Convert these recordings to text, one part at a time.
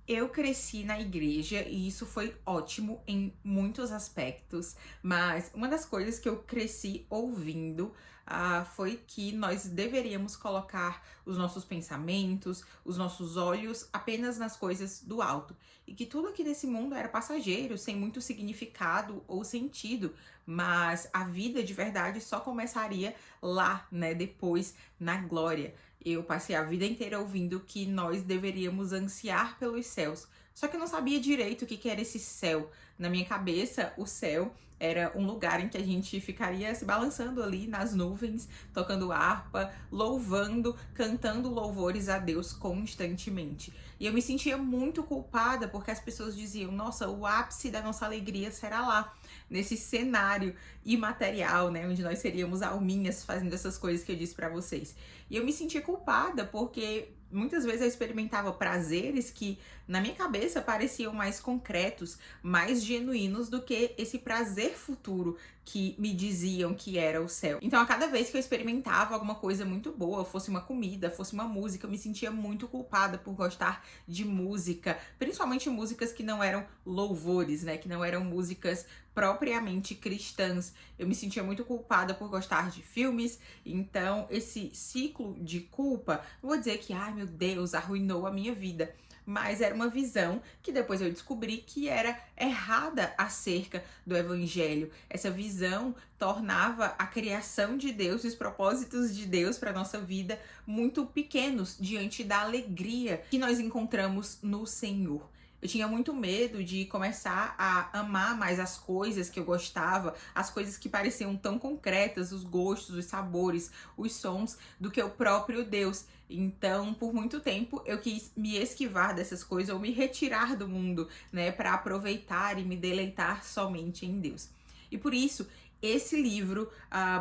Eu cresci na igreja e isso foi ótimo em muitos aspectos, mas uma das coisas que eu cresci ouvindo foi que nós deveríamos colocar os nossos pensamentos, os nossos olhos apenas nas coisas do alto e que tudo aqui nesse mundo era passageiro, sem muito significado ou sentido, mas a vida de verdade só começaria lá, né? Depois na glória. Eu passei a vida inteira ouvindo que nós deveríamos ansiar pelos céus. Só que eu não sabia direito o que era esse céu. Na minha cabeça, o céu era um lugar em que a gente ficaria se balançando ali nas nuvens, tocando harpa, louvando, cantando louvores a Deus constantemente. E eu me sentia muito culpada porque as pessoas diziam: nossa, o ápice da nossa alegria será lá, nesse cenário imaterial, né, onde nós seríamos alminhas fazendo essas coisas que eu disse pra vocês. E eu me sentia culpada porque muitas vezes eu experimentava prazeres que na minha cabeça pareciam mais concretos, mais genuínos do que esse prazer futuro que me diziam que era o céu. Então, a cada vez que eu experimentava alguma coisa muito boa, fosse uma comida, fosse uma música, eu me sentia muito culpada por gostar de música, principalmente músicas que não eram louvores, né, que não eram músicas propriamente cristãs. Eu me sentia muito culpada por gostar de filmes, então esse ciclo de culpa, não vou dizer que, ai meu Deus, arruinou a minha vida, mas era uma visão que depois eu descobri que era errada acerca do evangelho. Essa visão tornava a criação de Deus e os propósitos de Deus para nossa vida muito pequenos diante da alegria que nós encontramos no Senhor. Eu tinha muito medo de começar a amar mais as coisas que eu gostava, as coisas que pareciam tão concretas, os gostos, os sabores, os sons, do que o próprio Deus. Então, por muito tempo, eu quis me esquivar dessas coisas ou me retirar do mundo, né, para aproveitar e me deleitar somente em Deus. E por isso, esse livro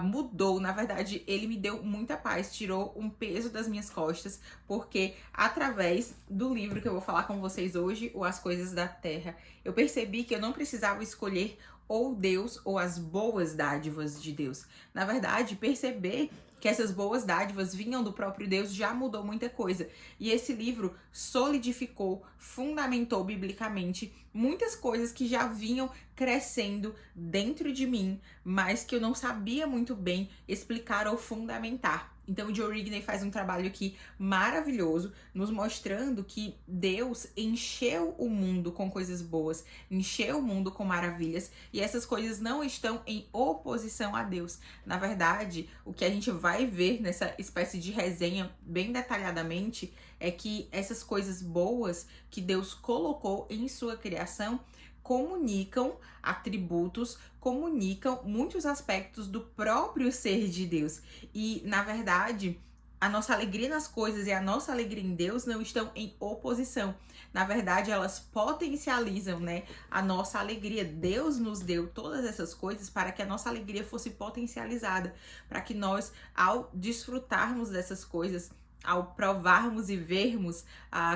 mudou, na verdade, ele me deu muita paz, tirou um peso das minhas costas, porque através do livro que eu vou falar com vocês hoje, o As Coisas da Terra, eu percebi que eu não precisava escolher ou Deus ou as boas dádivas de Deus. Na verdade, perceber que essas boas dádivas vinham do próprio Deus já mudou muita coisa. E esse livro solidificou, fundamentou biblicamente muitas coisas que já vinham crescendo dentro de mim, mas que eu não sabia muito bem explicar ou fundamentar. Então o Joe Rigney faz um trabalho aqui maravilhoso, nos mostrando que Deus encheu o mundo com coisas boas, encheu o mundo com maravilhas, e essas coisas não estão em oposição a Deus. Na verdade, o que a gente vai ver nessa espécie de resenha bem detalhadamente é que essas coisas boas que Deus colocou em sua criação comunicam atributos, comunicam muitos aspectos do próprio ser de Deus. E, na verdade, a nossa alegria nas coisas e a nossa alegria em Deus não estão em oposição. Na verdade, elas potencializam, né, a nossa alegria. Deus nos deu todas essas coisas para que a nossa alegria fosse potencializada, para que nós, ao desfrutarmos dessas coisas, ao provarmos e vermos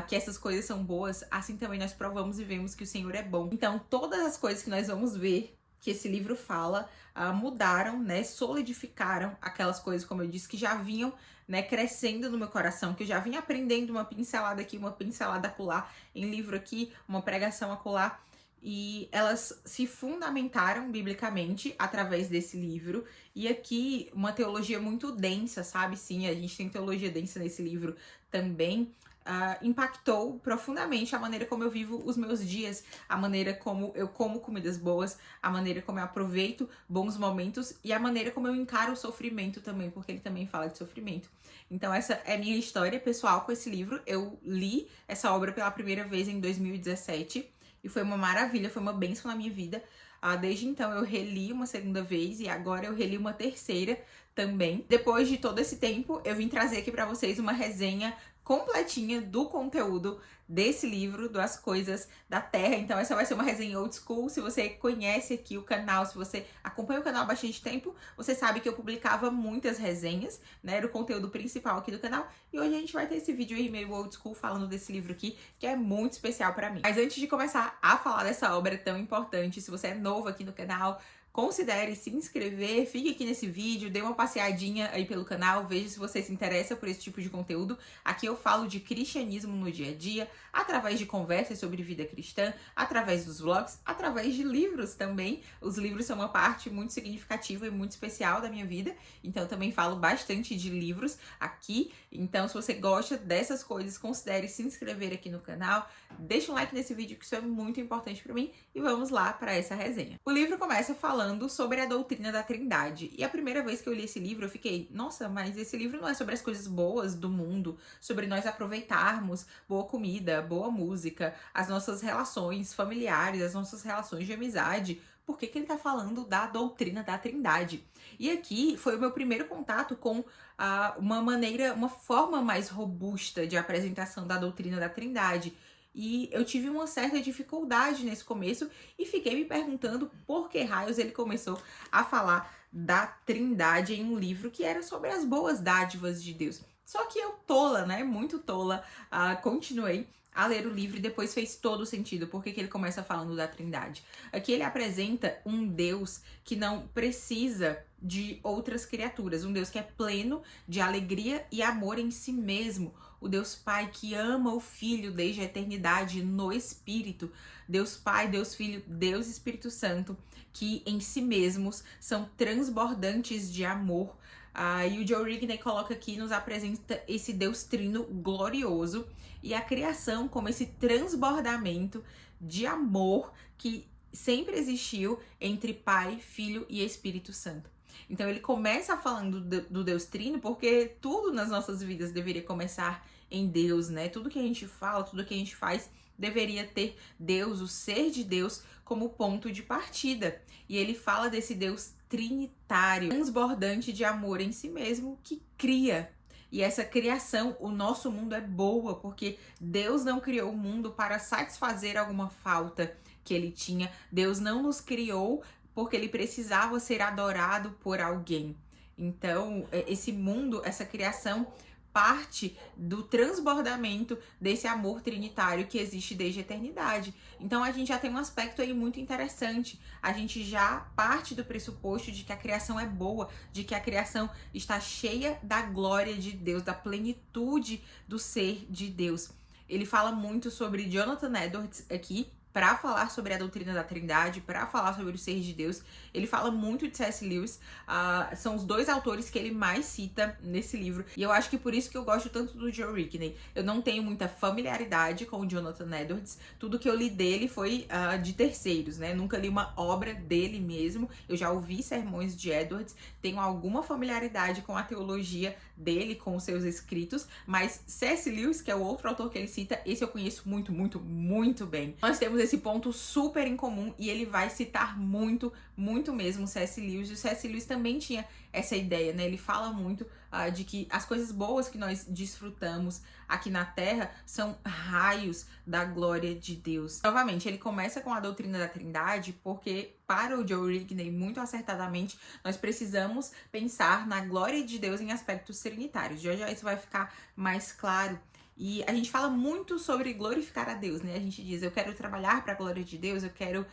que essas coisas são boas, assim também nós provamos e vemos que o Senhor é bom. Então, todas as coisas que nós vamos ver que esse livro fala, mudaram, né, solidificaram aquelas coisas, como eu disse, que já vinham, né, crescendo no meu coração, que eu já vinha aprendendo uma pincelada aqui, uma pincelada acolá, em livro aqui, uma pregação acolá, e elas se fundamentaram biblicamente através desse livro. E aqui uma teologia muito densa, sabe? Sim, a gente tem teologia densa nesse livro também. Impactou profundamente a maneira como eu vivo os meus dias, a maneira como eu como comidas boas, a maneira como eu aproveito bons momentos e a maneira como eu encaro o sofrimento também, porque ele também fala de sofrimento. Então essa é a minha história pessoal com esse livro. Eu li essa obra pela primeira vez em 2017 e foi uma maravilha, foi uma bênção na minha vida. Desde então eu reli uma segunda vez e agora eu reli uma terceira também. Depois de todo esse tempo, eu vim trazer aqui pra vocês uma resenha completinha do conteúdo desse livro, das Coisas da Terra. Então essa vai ser uma resenha old school. Se você conhece aqui o canal, se você acompanha o canal há bastante tempo, você sabe que eu publicava muitas resenhas, né? Era o conteúdo principal aqui do canal. E hoje a gente vai ter esse vídeo aí meio old school falando desse livro aqui, que é muito especial pra mim. Mas antes de começar a falar dessa obra tão importante, se você é novo aqui no canal, considere se inscrever, fique aqui nesse vídeo, dê uma passeadinha aí pelo canal, veja se você se interessa por esse tipo de conteúdo. Aqui eu falo de cristianismo no dia a dia, através de conversas sobre vida cristã, através dos vlogs, através de livros também. Os livros são uma parte muito significativa e muito especial da minha vida, então eu também falo bastante de livros aqui. Então, se você gosta dessas coisas, considere se inscrever aqui no canal, deixa um like nesse vídeo, que isso é muito importante para mim, e vamos lá para essa resenha. O livro começa falando sobre a doutrina da Trindade, e a primeira vez que eu li esse livro eu fiquei, nossa, mas esse livro não é sobre as coisas boas do mundo, sobre nós aproveitarmos boa comida, boa música, as nossas relações familiares, as nossas relações de amizade. Por que ele tá falando da doutrina da Trindade? E aqui foi o meu primeiro contato com uma forma mais robusta de apresentação da doutrina da Trindade. E eu tive uma certa dificuldade nesse começo e fiquei me perguntando por que raios ele começou a falar da Trindade em um livro que era sobre as boas dádivas de Deus. Só que eu tola, né? Muito tola, continuei a ler o livro e depois fez todo sentido porque que ele começa falando da Trindade. Aqui ele apresenta um Deus que não precisa de outras criaturas, um Deus que é pleno de alegria e amor em si mesmo, o Deus Pai que ama o Filho desde a eternidade no Espírito, Deus Pai, Deus Filho, Deus Espírito Santo, que em si mesmos são transbordantes de amor. E o Joe Rigney coloca aqui, nos apresenta esse Deus trino glorioso e a criação como esse transbordamento de amor que sempre existiu entre Pai, Filho e Espírito Santo. Então ele começa falando do Deus trino porque tudo nas nossas vidas deveria começar em Deus, né? Tudo que a gente fala, tudo que a gente faz deveria ter Deus, o ser de Deus, como ponto de partida. E ele fala desse Deus trinitário, transbordante de amor em si mesmo, que cria. E essa criação, o nosso mundo é boa, porque Deus não criou o mundo para satisfazer alguma falta que ele tinha. Deus não nos criou porque ele precisava ser adorado por alguém. Então, esse mundo, essa criação, parte do transbordamento desse amor trinitário que existe desde a eternidade. Então a gente já tem um aspecto aí muito interessante. A gente já parte do pressuposto de que a criação é boa, de que a criação está cheia da glória de Deus, da plenitude do ser de Deus. Ele fala muito sobre Jonathan Edwards aqui, para falar sobre a doutrina da Trindade, para falar sobre o ser de Deus. Ele fala muito de C.S. Lewis, são os dois autores que ele mais cita nesse livro, e eu acho que por isso que eu gosto tanto do Joe Rigney. Eu não tenho muita familiaridade com o Jonathan Edwards, tudo que eu li dele foi de terceiros, né? Nunca li uma obra dele mesmo, eu já ouvi sermões de Edwards, tenho alguma familiaridade com a teologia dele, com os seus escritos, mas C.S. Lewis, que é o outro autor que ele cita, esse eu conheço muito, muito, muito bem. Nós temos esse ponto super em comum e ele vai citar muito, muito mesmo C.S. Lewis. E o C.S. Lewis também tinha essa ideia, né? Ele fala muito de que as coisas boas que nós desfrutamos aqui na Terra são raios da glória de Deus. Novamente, ele começa com a doutrina da Trindade porque, para o Joe Rigney, muito acertadamente, nós precisamos pensar na glória de Deus em aspectos trinitários. Já já isso vai ficar mais claro. E a gente fala muito sobre glorificar a Deus, né? A gente diz, eu quero trabalhar para a glória de Deus, eu quero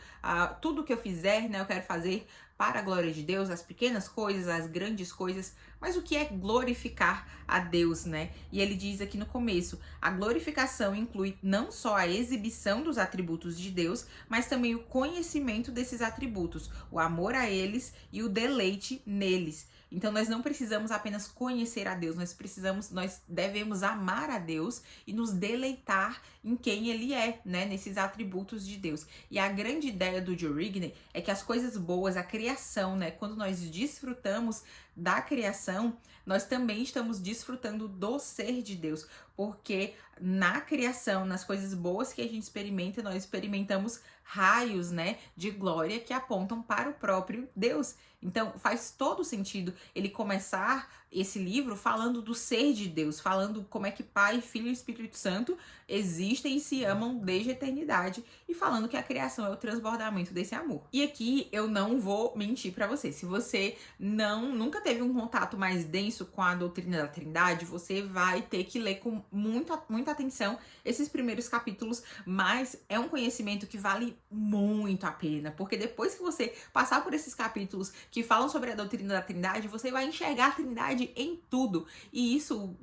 tudo que eu fizer, né? Eu quero fazer para a glória de Deus, as pequenas coisas, as grandes coisas. Mas o que é glorificar a Deus, né? E ele diz aqui no começo, a glorificação inclui não só a exibição dos atributos de Deus, mas também o conhecimento desses atributos, o amor a eles e o deleite neles. Então nós não precisamos apenas conhecer a Deus, nós devemos amar a Deus e nos deleitar em quem Ele é, né, nesses atributos de Deus. E a grande ideia do Joe Rigney é que as coisas boas, a criação, né, quando nós desfrutamos da criação, nós também estamos desfrutando do ser de Deus, porque na criação, nas coisas boas que a gente experimenta, nós experimentamos raios, né, de glória que apontam para o próprio Deus. Então faz todo sentido ele começar esse livro falando do ser de Deus, falando como é que Pai, Filho e Espírito Santo existem e se amam desde a eternidade, e falando que a criação é o transbordamento desse amor. E aqui eu não vou mentir para você, se você nunca teve um contato mais denso com a doutrina da Trindade, você vai ter que ler com chamam muita atenção esses primeiros capítulos, mas é um conhecimento que vale muito a pena, porque depois que você passar por esses capítulos que falam sobre a doutrina da Trindade, você vai enxergar a Trindade em tudo, e isso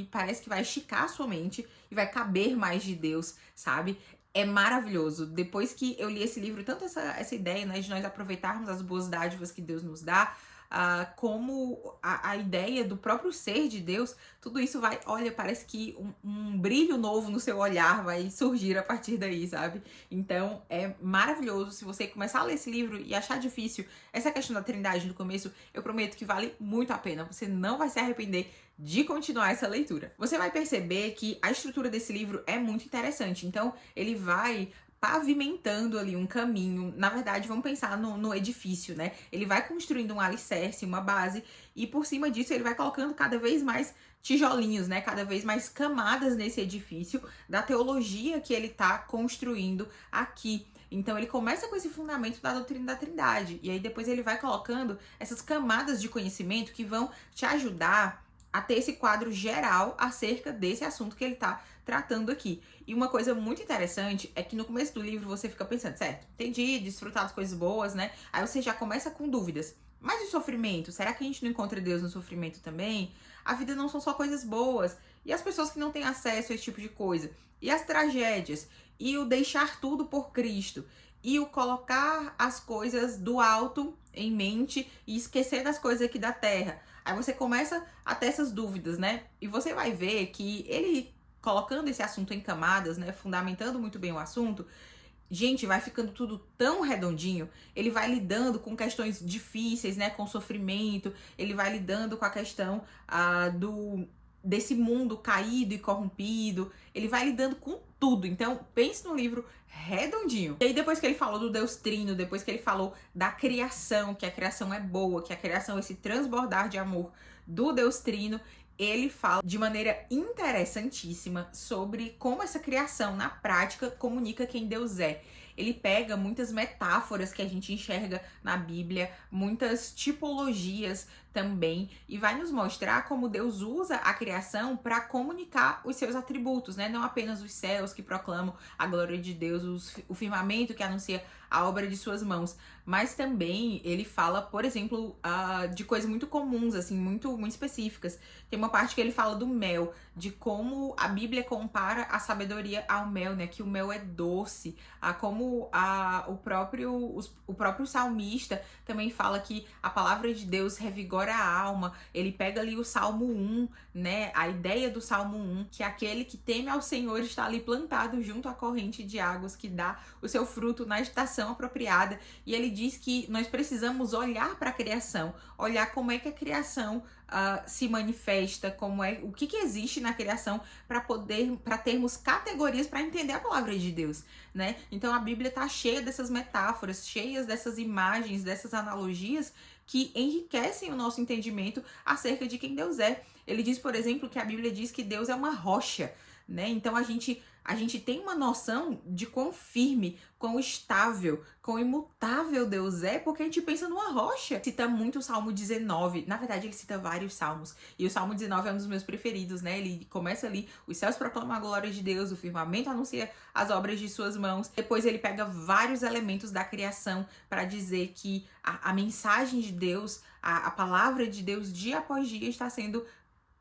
parece que vai esticar a sua mente e vai caber mais de Deus, sabe? É maravilhoso. Depois que eu li esse livro, tanto essa ideia, né, de nós aproveitarmos as boas dádivas que Deus nos dá, como a ideia do próprio ser de Deus, tudo isso vai, olha, parece que um brilho novo no seu olhar vai surgir a partir daí, sabe? Então é maravilhoso. Se você começar a ler esse livro e achar difícil essa questão da Trindade no começo, eu prometo que vale muito a pena. Você não vai se arrepender de continuar essa leitura. Você vai perceber que a estrutura desse livro é muito interessante. Então ele vai pavimentando ali um caminho. Na verdade, vamos pensar no edifício, né? Ele vai construindo um alicerce, uma base, e por cima disso ele vai colocando cada vez mais tijolinhos, né? Cada vez mais camadas nesse edifício da teologia que ele tá construindo aqui. Então ele começa com esse fundamento da doutrina da Trindade, e aí depois ele vai colocando essas camadas de conhecimento que vão te ajudar a ter esse quadro geral acerca desse assunto que ele tá tratando aqui. E uma coisa muito interessante é que no começo do livro você fica pensando, certo, entendi, desfrutar das coisas boas, né? Aí você já começa com dúvidas. Mas o sofrimento? Será que a gente não encontra Deus no sofrimento também? A vida não são só coisas boas. E as pessoas que não têm acesso a esse tipo de coisa? E as tragédias? E o deixar tudo por Cristo? E o colocar as coisas do alto em mente e esquecer das coisas aqui da terra? Aí você começa a ter essas dúvidas, né? E você vai ver que ele, colocando esse assunto em camadas, né, fundamentando muito bem o assunto, gente, vai ficando tudo tão redondinho. Ele vai lidando com questões difíceis, né, com sofrimento. Ele vai lidando com a questão desse mundo caído e corrompido. Ele vai lidando com tudo. Então, pense no livro redondinho. E aí, depois que ele falou do Deus Trino, depois que ele falou da criação, que a criação é boa, que a criação é esse transbordar de amor do Deus Trino, ele fala de maneira interessantíssima sobre como essa criação, na prática, comunica quem Deus é. Ele pega muitas metáforas que a gente enxerga na Bíblia, muitas tipologias também, e vai nos mostrar como Deus usa a criação para comunicar os seus atributos, né? Não apenas os céus que proclamam a glória de Deus, o firmamento que anuncia a obra de suas mãos, mas também ele fala, por exemplo, de coisas muito comuns, assim, muito específicas. Tem uma parte que ele fala do mel, de como a Bíblia compara a sabedoria ao mel, né? Que o mel é doce, como o próprio salmista também fala que a palavra de Deus revigora a alma. Ele pega ali o Salmo 1, né? A ideia do Salmo 1, que aquele que teme ao Senhor está ali plantado junto à corrente de águas que dá o seu fruto na estação apropriada. E ele diz que nós precisamos olhar para a criação, olhar como é que a criação se manifesta, o que existe na criação para termos categorias para entender a palavra de Deus, né? Então a Bíblia tá cheia dessas metáforas, cheias dessas imagens, dessas analogias que enriquecem o nosso entendimento acerca de quem Deus é. Ele diz, por exemplo, que a Bíblia diz que Deus é uma rocha, né? Então a gente tem uma noção de quão firme, quão estável, quão imutável Deus é, porque a gente pensa numa rocha. Cita muito o Salmo 19, na verdade ele cita vários salmos, e o Salmo 19 é um dos meus preferidos, né? Ele começa ali, os céus proclamam a glória de Deus, o firmamento anuncia as obras de suas mãos. Depois ele pega vários elementos da criação para dizer que a mensagem de Deus, a palavra de Deus dia após dia está sendo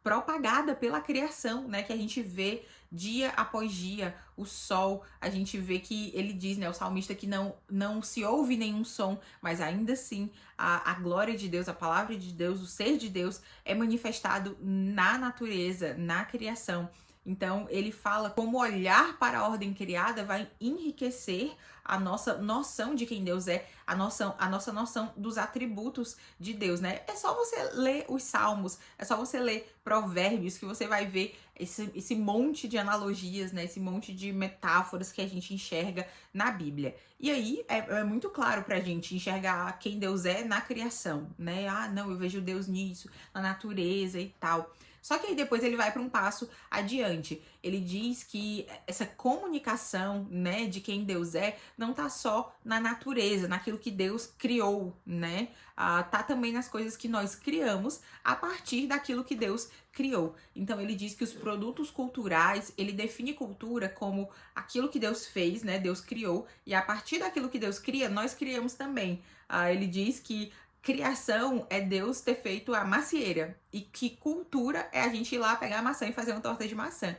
propagada pela criação, né? Que a gente vê dia após dia, o sol, a gente vê que ele diz, né, o salmista, que não se ouve nenhum som, mas ainda assim a glória de Deus, a palavra de Deus, o ser de Deus é manifestado na natureza, na criação. Então ele fala como olhar para a ordem criada vai enriquecer a nossa noção de quem Deus é, a nossa noção dos atributos de Deus, né? É só você ler os Salmos, é só você ler Provérbios que você vai ver esse monte de analogias, né? Esse monte de metáforas que a gente enxerga na Bíblia. E aí é muito claro pra gente enxergar quem Deus é na criação, né? Ah, não, eu vejo Deus nisso, na natureza e tal. Só que aí depois ele vai para um passo adiante. Ele diz que essa comunicação, né, de quem Deus é, não tá só na natureza, naquilo que Deus criou, né? Tá também nas coisas que nós criamos a partir daquilo que Deus criou. Então ele diz que os produtos culturais, ele define cultura como aquilo que Deus fez, né? Deus criou, e a partir daquilo que Deus cria, nós criamos também. Ele diz que criação é Deus ter feito a macieira e que cultura é a gente ir lá pegar a maçã e fazer uma torta de maçã.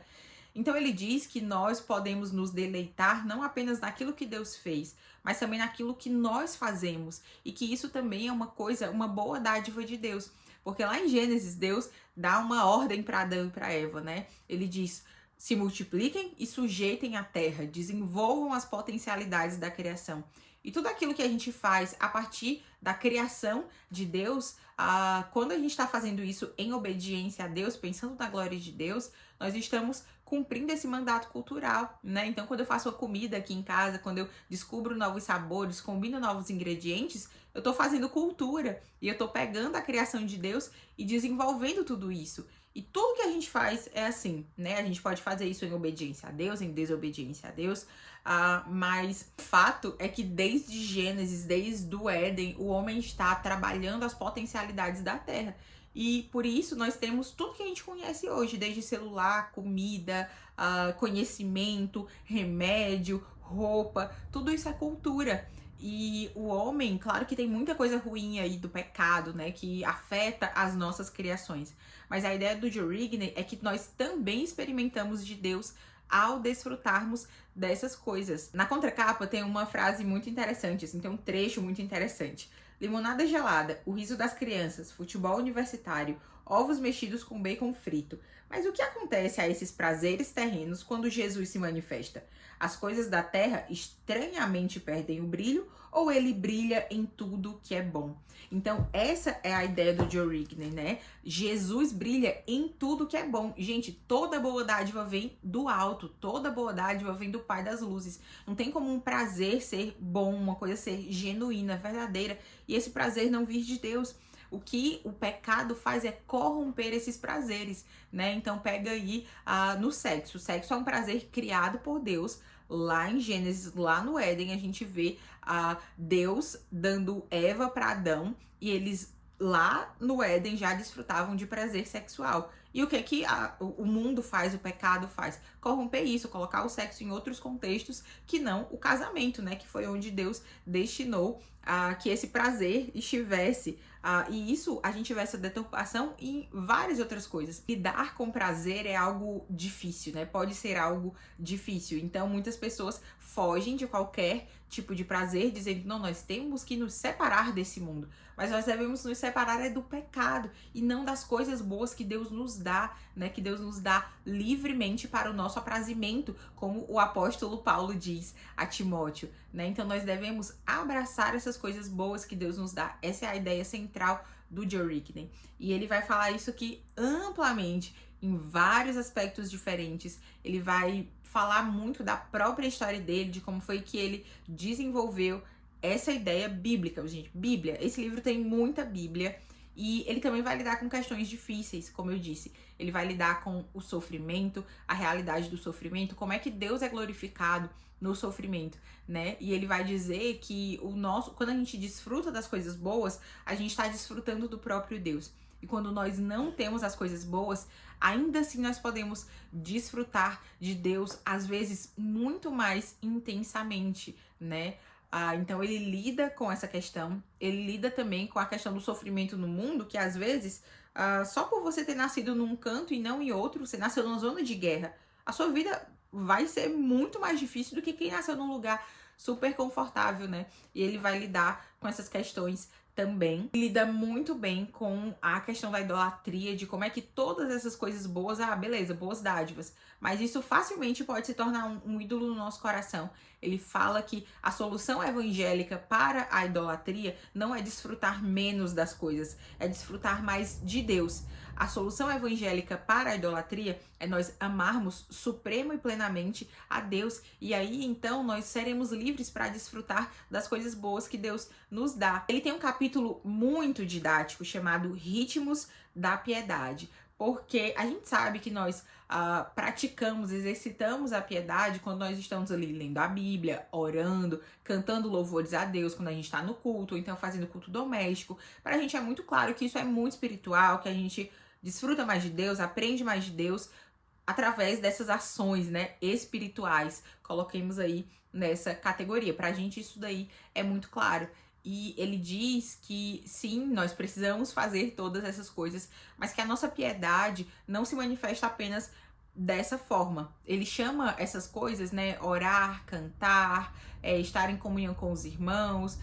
Então ele diz que nós podemos nos deleitar não apenas naquilo que Deus fez, mas também naquilo que nós fazemos, e que isso também é uma coisa, uma boa dádiva de Deus. Porque lá em Gênesis, Deus dá uma ordem para Adão e para Eva, né? Ele diz: se multipliquem e sujeitem a terra, desenvolvam as potencialidades da criação. E tudo aquilo que a gente faz a partir da criação de Deus, quando a gente está fazendo isso em obediência a Deus, pensando na glória de Deus, nós estamos cumprindo esse mandato cultural, né? Então, quando eu faço a comida aqui em casa, quando eu descubro novos sabores, combino novos ingredientes, eu tô fazendo cultura e eu tô pegando a criação de Deus e desenvolvendo tudo isso. E tudo que a gente faz é assim, né? A gente pode fazer isso em obediência a Deus, em desobediência a Deus, mas o fato é que desde Gênesis, desde o Éden, o homem está trabalhando as potencialidades da terra. E por isso nós temos tudo que a gente conhece hoje, desde celular, comida, conhecimento, remédio, roupa, tudo isso é cultura. E o homem, claro que tem muita coisa ruim aí do pecado, né, que afeta as nossas criações. Mas a ideia do Joe Rigney é que nós também experimentamos de Deus ao desfrutarmos dessas coisas. Na contracapa tem uma frase muito interessante, assim, tem um trecho muito interessante. Limonada gelada, o riso das crianças, futebol universitário, ovos mexidos com bacon frito. Mas o que acontece a esses prazeres terrenos quando Jesus se manifesta? As coisas da terra estranhamente perdem o brilho ou ele brilha em tudo que é bom? Então, essa é a ideia do Joe Rigney, né? Jesus brilha em tudo que é bom. Gente, toda boa dádiva vem do alto, toda boa dádiva vem do Pai das Luzes. Não tem como um prazer ser bom, uma coisa ser genuína, verdadeira, e esse prazer não vir de Deus. O que o pecado faz é corromper esses prazeres, né? Então pega aí no sexo. O sexo é um prazer criado por Deus. Lá em Gênesis, lá no Éden, a gente vê Deus dando Eva para Adão, e eles lá no Éden já desfrutavam de prazer sexual. E o que o mundo faz, o pecado faz? Corromper isso, colocar o sexo em outros contextos que não o casamento, né? Que foi onde Deus destinou que esse prazer estivesse. E isso, a gente vê essa deturpação em várias outras coisas. Lidar com prazer é algo difícil, né? Pode ser algo difícil. Então, muitas pessoas fogem de qualquer tipo de prazer, dizendo, não, nós temos que nos separar desse mundo. Mas nós devemos nos separar do pecado e não das coisas boas que Deus nos dá, né? Que Deus nos dá livremente para o nosso aprazimento, como o apóstolo Paulo diz a Timóteo, né? Então nós devemos abraçar essas coisas boas que Deus nos dá. Essa é a ideia central do Joe Rigney. E ele vai falar isso aqui amplamente, em vários aspectos diferentes. Ele vai falar muito da própria história dele, de como foi que ele desenvolveu essa ideia bíblica, gente. Bíblia, esse livro tem muita Bíblia, e ele também vai lidar com questões difíceis, como eu disse. Ele vai lidar com o sofrimento, a realidade do sofrimento, como é que Deus é glorificado no sofrimento, né? E ele vai dizer que quando a gente desfruta das coisas boas, a gente está desfrutando do próprio Deus. E quando nós não temos as coisas boas, ainda assim nós podemos desfrutar de Deus, às vezes muito mais intensamente, né? Então ele lida com essa questão, ele lida também com a questão do sofrimento no mundo, que às vezes, só por você ter nascido num canto e não em outro, você nasceu numa zona de guerra, a sua vida vai ser muito mais difícil do que quem nasceu num lugar super confortável, né? E ele vai lidar com essas questões também. Lida muito bem com a questão da idolatria, de como é que todas essas coisas boas, beleza, boas dádivas, mas isso facilmente pode se tornar um ídolo no nosso coração. Ele fala que a solução evangélica para a idolatria não é desfrutar menos das coisas, é desfrutar mais de Deus. A solução evangélica para a idolatria é nós amarmos supremo e plenamente a Deus, e aí então nós seremos livres para desfrutar das coisas boas que Deus nos dá. Ele tem um capítulo muito didático chamado Ritmos da Piedade. porque a gente sabe que nós praticamos, exercitamos a piedade quando nós estamos ali lendo a Bíblia, orando, cantando louvores a Deus, quando a gente está no culto, ou então fazendo culto doméstico. Para a gente é muito claro que isso é muito espiritual, que a gente desfruta mais de Deus, aprende mais de Deus através dessas ações, né, espirituais. Coloquemos aí nessa categoria. Pra gente isso daí é muito claro. E ele diz que sim, nós precisamos fazer todas essas coisas, mas que a nossa piedade não se manifesta apenas dessa forma. Ele chama essas coisas, né, orar, cantar, estar em comunhão com os irmãos,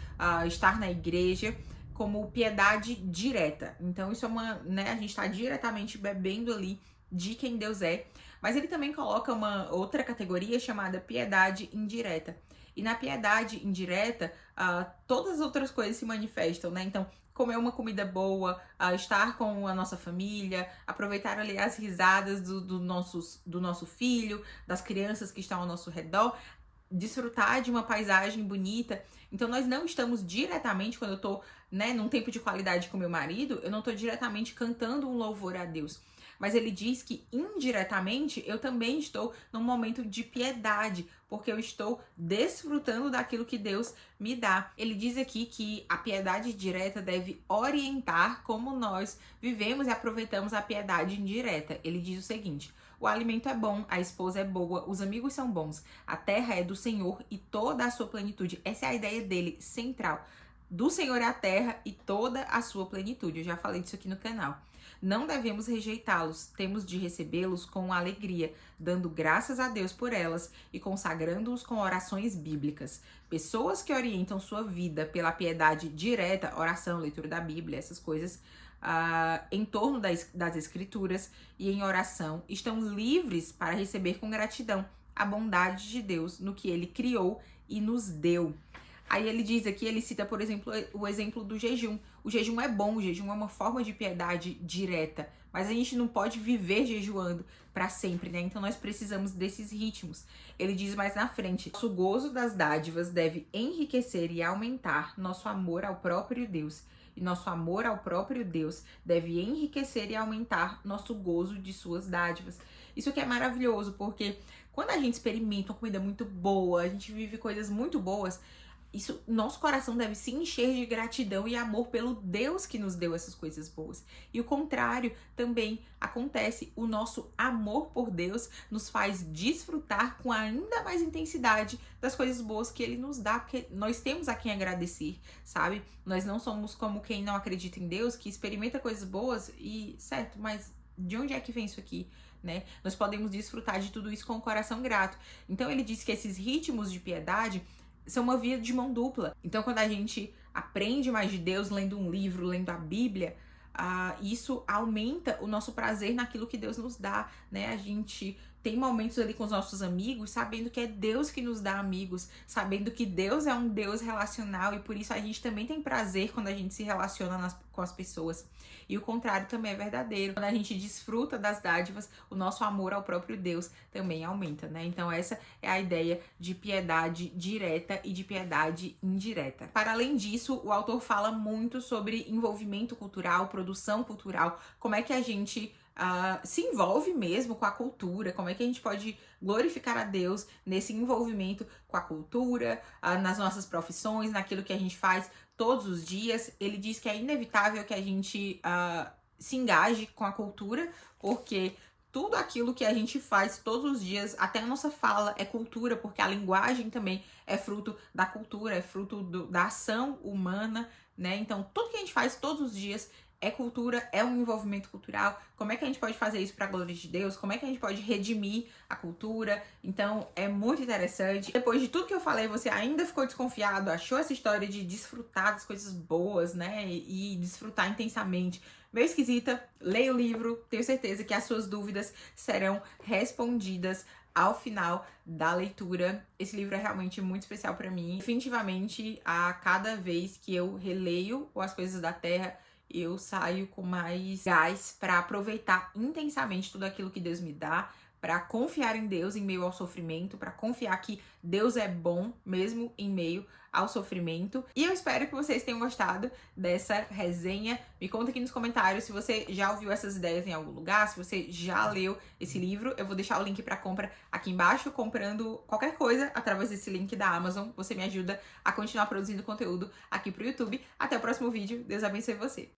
estar na igreja, como piedade direta. Então isso é uma, né, a gente está diretamente bebendo ali de quem Deus é. Mas ele também coloca uma outra categoria chamada piedade indireta. E na piedade indireta, todas as outras coisas se manifestam, né? Então, comer uma comida boa, estar com a nossa família, aproveitar ali as risadas do nosso filho, das crianças que estão ao nosso redor, desfrutar de uma paisagem bonita. Então, nós não estamos diretamente, quando eu tô, né, num tempo de qualidade com meu marido, eu não tô diretamente cantando um louvor a Deus. Mas ele diz que indiretamente eu também estou num momento de piedade, porque eu estou desfrutando daquilo que Deus me dá. Ele diz aqui que a piedade direta deve orientar como nós vivemos e aproveitamos a piedade indireta. Ele diz o seguinte: o alimento é bom, a esposa é boa, os amigos são bons, a terra é do Senhor e toda a sua plenitude. Essa é a ideia dele, central. Do Senhor é a terra e toda a sua plenitude. Eu já falei disso aqui no canal. Não devemos rejeitá-los, temos de recebê-los com alegria, dando graças a Deus por elas e consagrando-os com orações bíblicas. Pessoas que orientam sua vida pela piedade direta, oração, leitura da Bíblia, essas coisas, em torno das Escrituras e em oração, estão livres para receber com gratidão a bondade de Deus no que Ele criou e nos deu. Aí ele diz aqui, ele cita, por exemplo, o exemplo do jejum. O jejum é bom, o jejum é uma forma de piedade direta, mas a gente não pode viver jejuando para sempre, né? Então nós precisamos desses ritmos. Ele diz mais na frente: nosso gozo das dádivas deve enriquecer e aumentar nosso amor ao próprio Deus. E nosso amor ao próprio Deus deve enriquecer e aumentar nosso gozo de suas dádivas. Isso aqui é maravilhoso, porque quando a gente experimenta uma comida muito boa, a gente vive coisas muito boas, nosso coração deve se encher de gratidão e amor pelo Deus que nos deu essas coisas boas. E o contrário também acontece. O nosso amor por Deus nos faz desfrutar com ainda mais intensidade das coisas boas que Ele nos dá, porque nós temos a quem agradecer, sabe? Nós não somos como quem não acredita em Deus, que experimenta coisas boas e, certo, mas de onde é que vem isso aqui? Né? Nós podemos desfrutar de tudo isso com o coração grato. Então ele diz que esses ritmos de piedade são uma via de mão dupla. Então, quando a gente aprende mais de Deus lendo um livro, lendo a Bíblia, isso aumenta o nosso prazer naquilo que Deus nos dá, né? A gente tem momentos ali com os nossos amigos, sabendo que é Deus que nos dá amigos, sabendo que Deus é um Deus relacional e por isso a gente também tem prazer quando a gente se relaciona com as pessoas. E o contrário também é verdadeiro. Quando a gente desfruta das dádivas, o nosso amor ao próprio Deus também aumenta, né? Então essa é a ideia de piedade direta e de piedade indireta. Para além disso, o autor fala muito sobre envolvimento cultural, produção cultural, como é que a gente se envolve mesmo com a cultura, como é que a gente pode glorificar a Deus nesse envolvimento com a cultura, nas nossas profissões, naquilo que a gente faz todos os dias. Ele diz que é inevitável que a gente se engaje com a cultura, porque tudo aquilo que a gente faz todos os dias, até a nossa fala, é cultura, porque a linguagem também é fruto da cultura, é fruto da ação humana, né? Então, tudo que a gente faz todos os dias é cultura, é um envolvimento cultural. Como é que a gente pode fazer isso para a glória de Deus? Como é que a gente pode redimir a cultura? Então, é muito interessante. Depois de tudo que eu falei, você ainda ficou desconfiado, achou essa história de desfrutar das coisas boas, né? E desfrutar intensamente meio esquisita? Leia o livro, tenho certeza que as suas dúvidas serão respondidas ao final da leitura. Esse livro é realmente muito especial para mim. Definitivamente, a cada vez que eu releio As Coisas da Terra, eu saio com mais gás para aproveitar intensamente tudo aquilo que Deus me dá, para confiar em Deus em meio ao sofrimento, para confiar que Deus é bom mesmo em meio ao sofrimento. E eu espero que vocês tenham gostado dessa resenha. Me conta aqui nos comentários se você já ouviu essas ideias em algum lugar, se você já leu esse livro. Eu vou deixar o link para compra aqui embaixo. Comprando qualquer coisa através desse link da Amazon, você me ajuda a continuar produzindo conteúdo aqui pro YouTube. Até o próximo vídeo. Deus abençoe você.